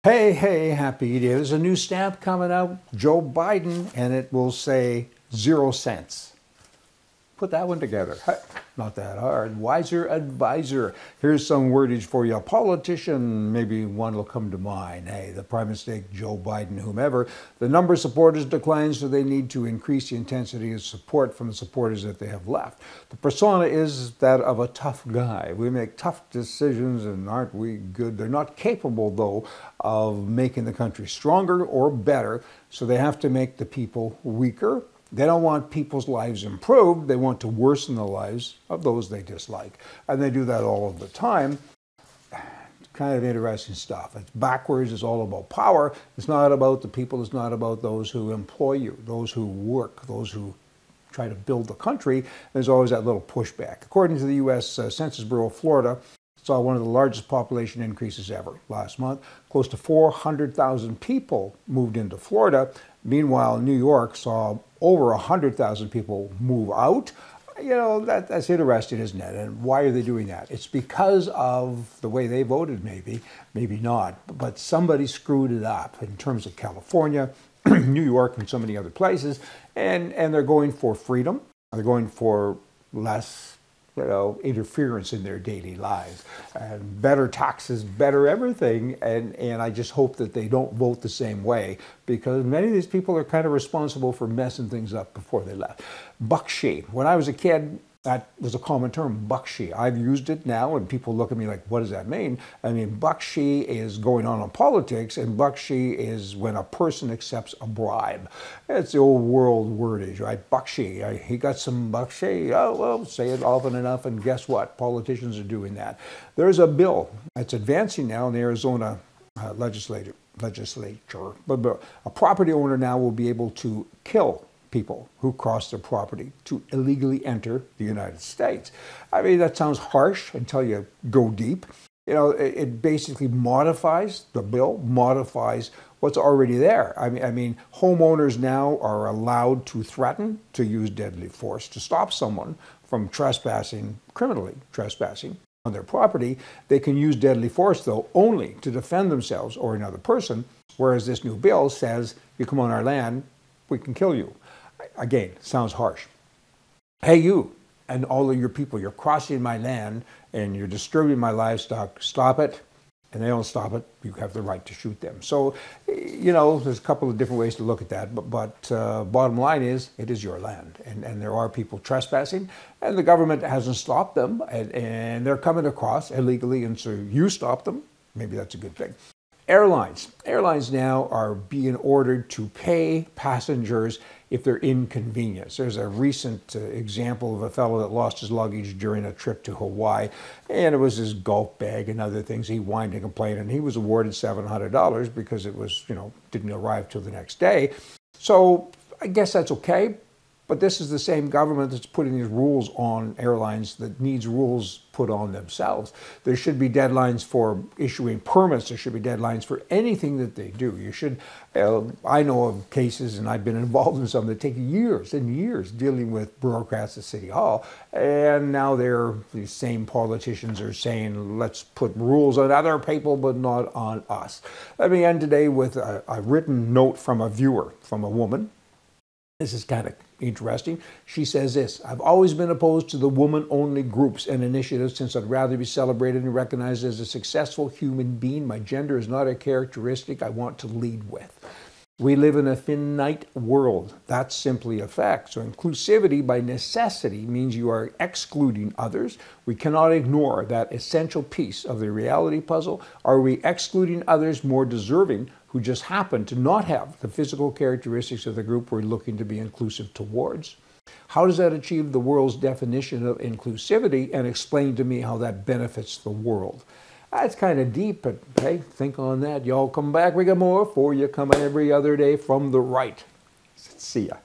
Hey, happy day. There's a new stamp coming out, Joe Biden, and it will say 0 cents. Put that one together. Not that hard. Wiser advisor. Here's some wordage for you. A politician, maybe one will come to mind. Hey, the prime mistake, Joe Biden, whomever. The number of supporters declines, so they need to increase the intensity of support from the supporters that they have left. The persona is that of a tough guy. We make tough decisions, and aren't we good? They're not capable, though, of making the country stronger or better, so they have to make the people weaker. They don't want people's lives improved. They want to worsen the lives of those they dislike. And they do that all of the time. It's kind of interesting stuff. It's backwards. It's all about power. It's not about the people. It's not about those who employ you, those who work, those who try to build the country. There's always that little pushback. According to the U.S. Census Bureau of Florida, saw one of the largest population increases ever last month. Close to 400,000 people moved into Florida. Meanwhile, New York saw over 100,000 people move out. You know, that's interesting, isn't it? And why are they doing that? It's because of the way they voted, maybe not. But somebody screwed it up in terms of California, New York, and so many other places. And they're going for freedom. They're going for less interference in their daily lives, and better taxes, better everything. And I just hope that they don't vote the same way, because many of these people are kind of responsible for messing things up before they left. Bakshi. When I was a kid, that was a common term, bakshi. I've used it now, and people look at me like, what does that mean? I mean, bakshi is going on in politics, and bakshi is when a person accepts a bribe. It's the old world wordage, right? Bakshi. He got some bakshi. Oh, well, say it often enough, and guess what? Politicians are doing that. There's a bill that's advancing now in the Arizona legislature. But a property owner now will be able to kill people who cross their property to illegally enter the United States. I mean, that sounds harsh until you go deep. You know, it basically modifies, the bill modifies what's already there. I mean, homeowners now are allowed to threaten to use deadly force to stop someone from trespassing, criminally trespassing on their property. They can use deadly force, though, only to defend themselves or another person, whereas this new bill says, you come on our land, we can kill you. Again, sounds harsh. Hey, you and all of your people, you're crossing my land and you're disturbing my livestock. Stop it. And they don't stop it. You have the right to shoot them. So, you know, there's a couple of different ways to look at that. But bottom line is, it is your land. And there are people trespassing, and the government hasn't stopped them. And they're coming across illegally, and so you stop them. Maybe that's a good thing. Airlines now are being ordered to pay passengers if they're inconvenienced. There's a recent example of a fellow that lost his luggage during a trip to Hawaii, and it was his golf bag and other things. He whined and complained, and he was awarded $700 because it was, didn't arrive till the next day. So I guess that's okay. But this is the same government that's putting these rules on airlines that needs rules put on themselves. There should be deadlines for issuing permits. There should be deadlines for anything that they do. You should, I know of cases, and I've been involved in some that take years and years dealing with bureaucrats at City Hall. And now these same politicians are saying, let's put rules on other people, but not on us. Let me end today with a written note from a viewer, from a woman. This is kind of interesting. She says this: I've always been opposed to the woman-only groups and initiatives since I'd rather be celebrated and recognized as a successful human being. My gender is not a characteristic I want to lead with. We live in a finite world. That's simply a fact. So inclusivity by necessity means you are excluding others. We cannot ignore that essential piece of the reality puzzle. Are we excluding others more deserving who just happen to not have the physical characteristics of the group we're looking to be inclusive towards? How does that achieve the world's definition of inclusivity, and explain to me how that benefits the world? That's kind of deep, but hey, think on that. Y'all come back. We got more for you coming every other day from the right. See ya.